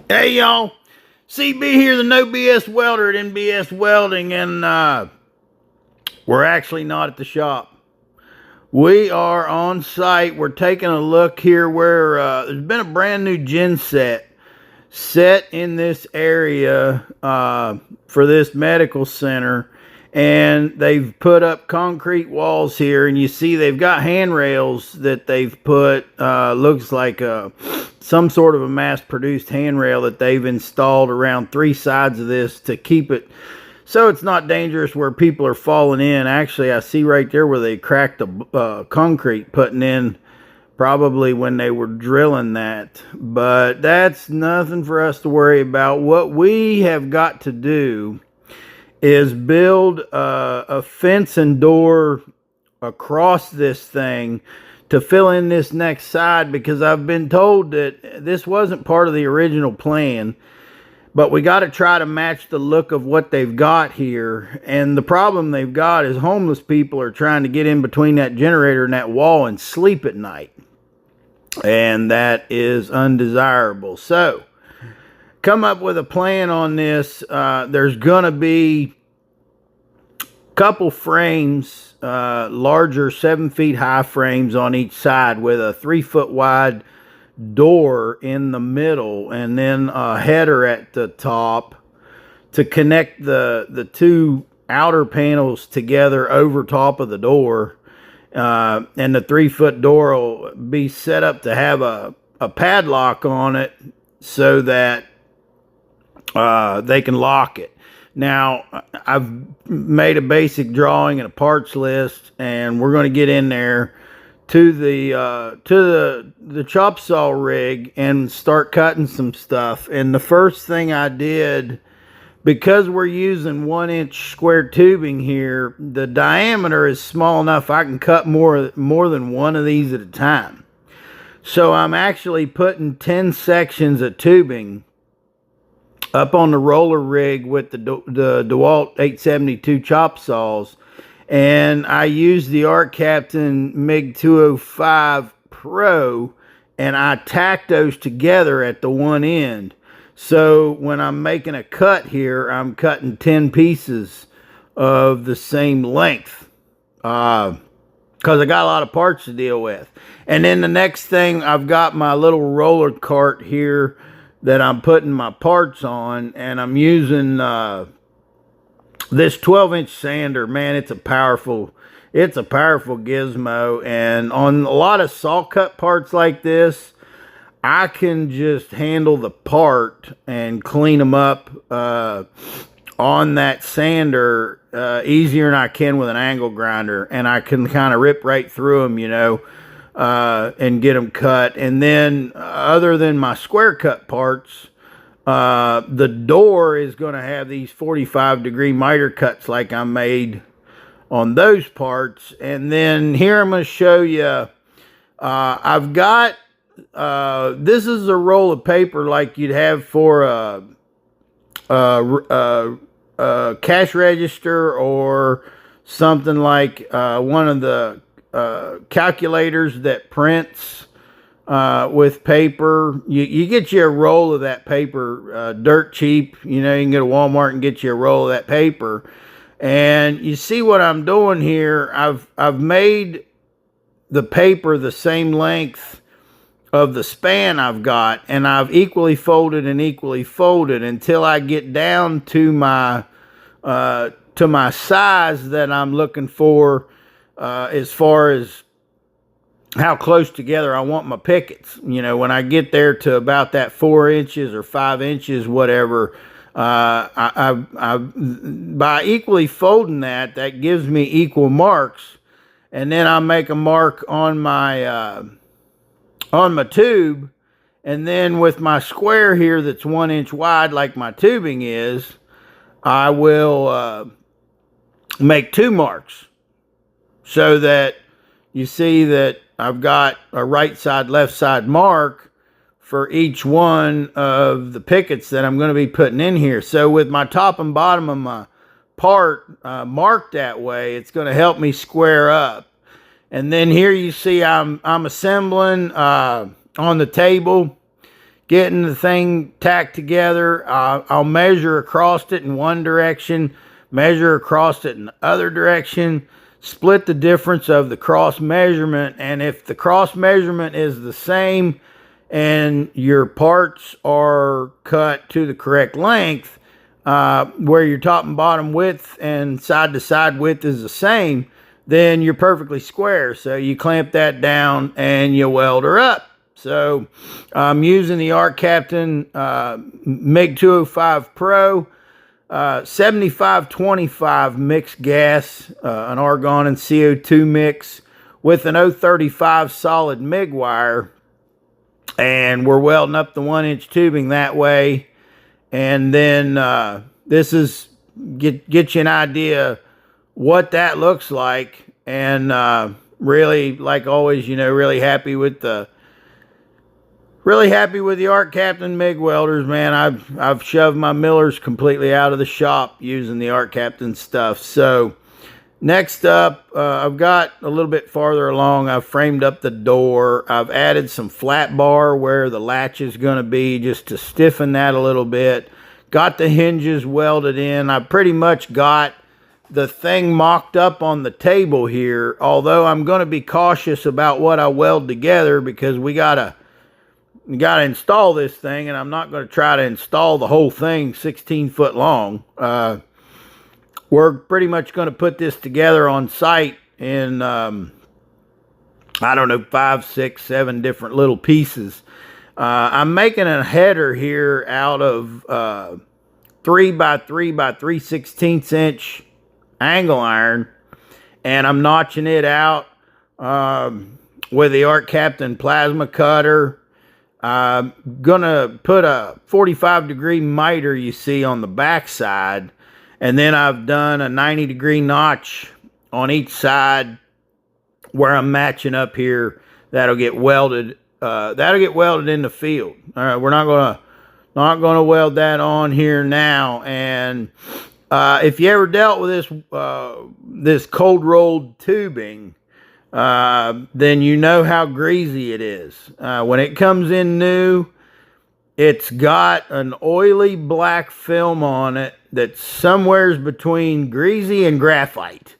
Hey y'all, CB here, the No BS welder at NBS Welding, and we're actually not at the shop. We are on site. We're taking a look here where there's been a brand new gen set in this area for this medical center, and they've put up concrete walls here, and you see they've got handrails that they've put, looks like some sort of a mass-produced handrail that they've installed around three sides of this to keep it so it's not dangerous where people are falling in. Actually, I see right there where they cracked the concrete putting in, probably when they were drilling that. But that's nothing for us to worry about. What we have got to do is build a fence and door across this thing to fill in this next side, because I've been told that this wasn't part of the original plan, but we got to try to match the look of what they've got here. And the problem they've got is homeless people are trying to get in between that generator and that wall and sleep at night, and that is undesirable. So come up with a plan on this. There's gonna be a couple frames, larger 7 feet high frames on each side with a 3 foot wide door in the middle, and then a header at the top to connect the two outer panels together over top of the door. And the 3 foot door will be set up to have a padlock on it so that they can lock it. Now, I've made a basic drawing and a parts list, and we're going to get in there to the chop saw rig and start cutting some stuff. And the first thing I did, because we're using 1-inch square tubing here, the diameter is small enough I can cut more than one of these at a time. So I'm actually putting 10 sections of tubing up on the roller rig with the DeWalt 872 chop saws. And I used the Art Captain MiG 205 Pro, and I tacked those together at the one end. So when I'm making a cut here, I'm cutting 10 pieces of the same length, because I got a lot of parts to deal with. And then the next thing, I've got my little roller cart here that I'm putting my parts on, and I'm using this 12-inch sander. Man, it's a powerful gizmo. And on a lot of saw cut parts like this, I can just handle the part and clean them up on that sander easier than I can with an angle grinder. And I can kind of rip right through them, you know, and get them cut. And then other than my square cut parts, the door is going to have these 45-degree miter cuts like I made on those parts. And then here I'm going to show you, I've got, this is a roll of paper like you'd have for a cash register, or something like one of the calculators that prints with paper. You get you a roll of that paper dirt cheap. You know, you can go to Walmart and get you a roll of that paper. And you see what I'm doing here. I've made the paper the same length of the span I've got, and I've equally folded until I get down to my size that I'm looking for, as far as how close together I want my pickets. You know, when I get there to about that 4 inches or 5 inches, whatever, by equally folding that gives me equal marks. And then I make a mark on my tube, and then with my square here that's 1 inch wide like my tubing is, I will make 2 marks, so that you see that I've got a right side, left side mark for each one of the pickets that I'm going to be putting in here. So with my top and bottom of my part marked that way, it's going to help me square up. And then here you see I'm assembling on the table. getting the thing tacked together. I'll measure across it in one direction, measure across it in the other direction, split the difference of the cross measurement, and if the cross measurement is the same and your parts are cut to the correct length, where your top and bottom width and side to side width is the same, then you're perfectly square. So you clamp that down and you weld her up. So I'm using the Arc Captain MiG 205 Pro 7525 mixed gas, an argon and CO2 mix with an 035 solid MIG wire, and we're welding up the 1-inch tubing that way. And then this is get you an idea what that looks like. And really, like always, you know, really happy with the Arc Captain MIG welders, man. I've shoved my millers completely out of the shop using the Arc Captain stuff. So next up, I've got a little bit farther along. I've framed up the door. I've added some flat bar where the latch is going to be, just to stiffen that a little bit. Got the hinges welded in. I pretty much got the thing mocked up on the table here, although I'm going to be cautious about what I weld together because we gotta install this thing, and I'm not going to try to install the whole thing 16 foot long. We're pretty much going to put this together on site in, I don't know, 5, 6, 7 different little pieces. I'm making a header here out of 3 by 3 by 3/16 inch angle iron, and I'm notching it out with the Arc Captain plasma cutter. I'm gonna put a 45-degree miter you see on the back side, and then I've done a 90-degree notch on each side where I'm matching up here. That'll get welded. That'll get welded in the field. All right, we're not gonna weld that on here now. And if you ever dealt with this cold rolled tubing, then you know how greasy it is. When it comes in new, it's got an oily black film on it that's somewheres between greasy and graphite.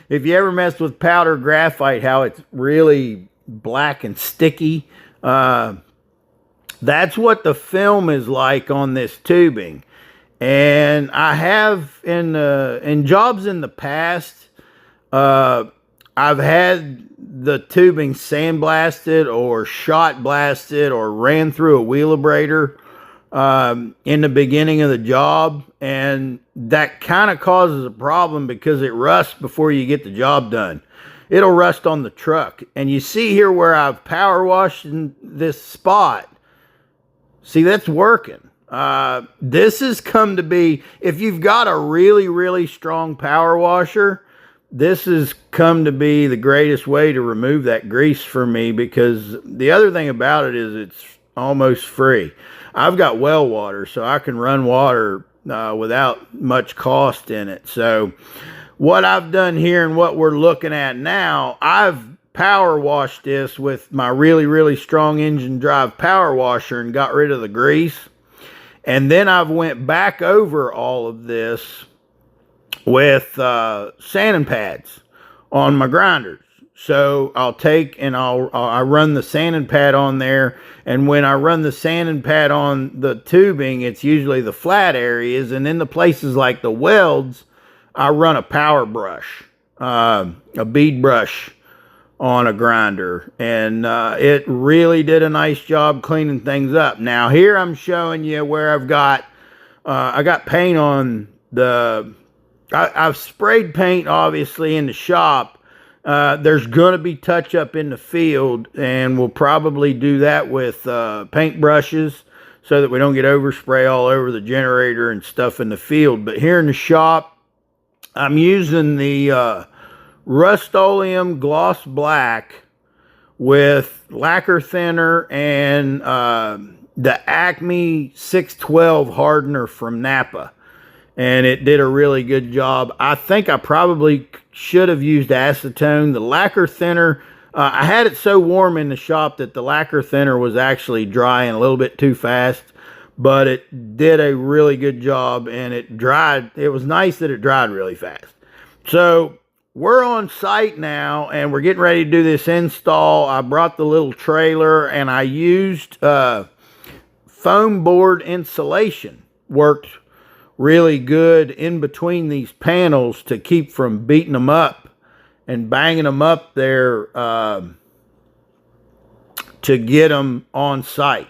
If you ever messed with powder graphite, how it's really black and sticky, that's what the film is like on this tubing. And I have in jobs in the past, I've had the tubing sandblasted or shot blasted or ran through a wheelabrator in the beginning of the job, and that kind of causes a problem because it rusts before you get the job done. It'll rust on the truck. And you see here where I've power washed in this spot. See, that's working. This has come to be, if you've got a really, really strong power washer, this has come to be the greatest way to remove that grease for me, because the other thing about it is it's almost free. I've got well water, so I can run water without much cost in it. So what I've done here and what we're looking at now, I've power washed this with my really, really strong engine drive power washer and got rid of the grease. And then I've went back over all of this with sanding pads on my grinders. So I'll take and I run the sanding pad on there, and when I run the sanding pad on the tubing, it's usually the flat areas, and in the places like the welds, I run a power brush, a bead brush on a grinder, and it really did a nice job cleaning things up. Now here I'm showing you where I've got I got paint on the I've sprayed paint obviously in the shop. There's going to be touch up in the field, and we'll probably do that with paint brushes so that we don't get overspray all over the generator and stuff in the field. But here in the shop, I'm using the Rust-Oleum Gloss Black with lacquer thinner and the Acme 612 hardener from Napa. And it did a really good job. I think I probably should have used acetone. The lacquer thinner I had it so warm in the shop that the lacquer thinner was actually drying a little bit too fast, but it did a really good job, and it dried. It was nice that it dried really fast. So we're on site now, and we're getting ready to do this install. I brought the little trailer, and I used foam board insulation. Worked really good in between these panels to keep from beating them up and banging them up there to get them on site.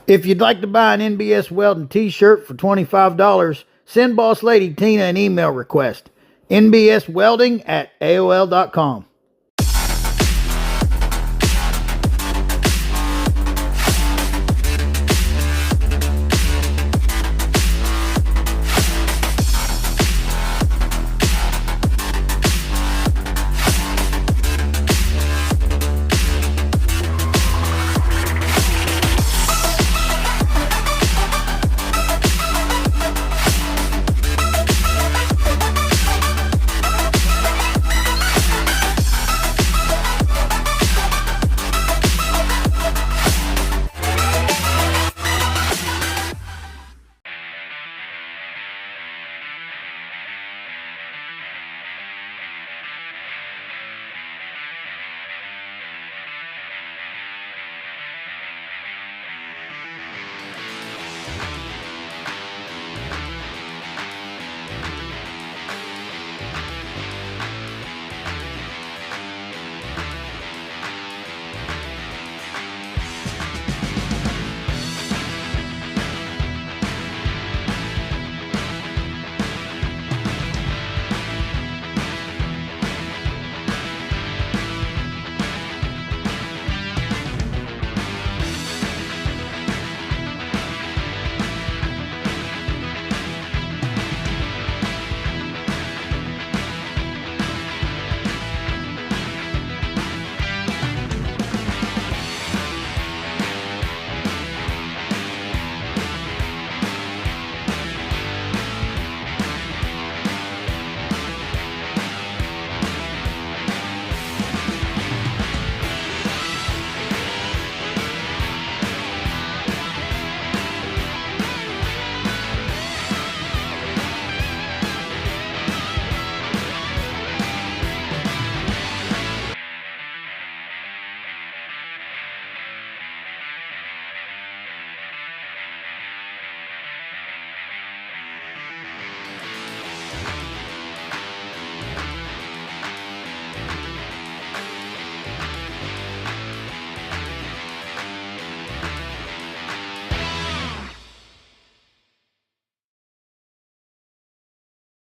If you'd like to buy an NBS Welding t-shirt for $25, send Boss Lady Tina an email request. nbswelding@aol.com.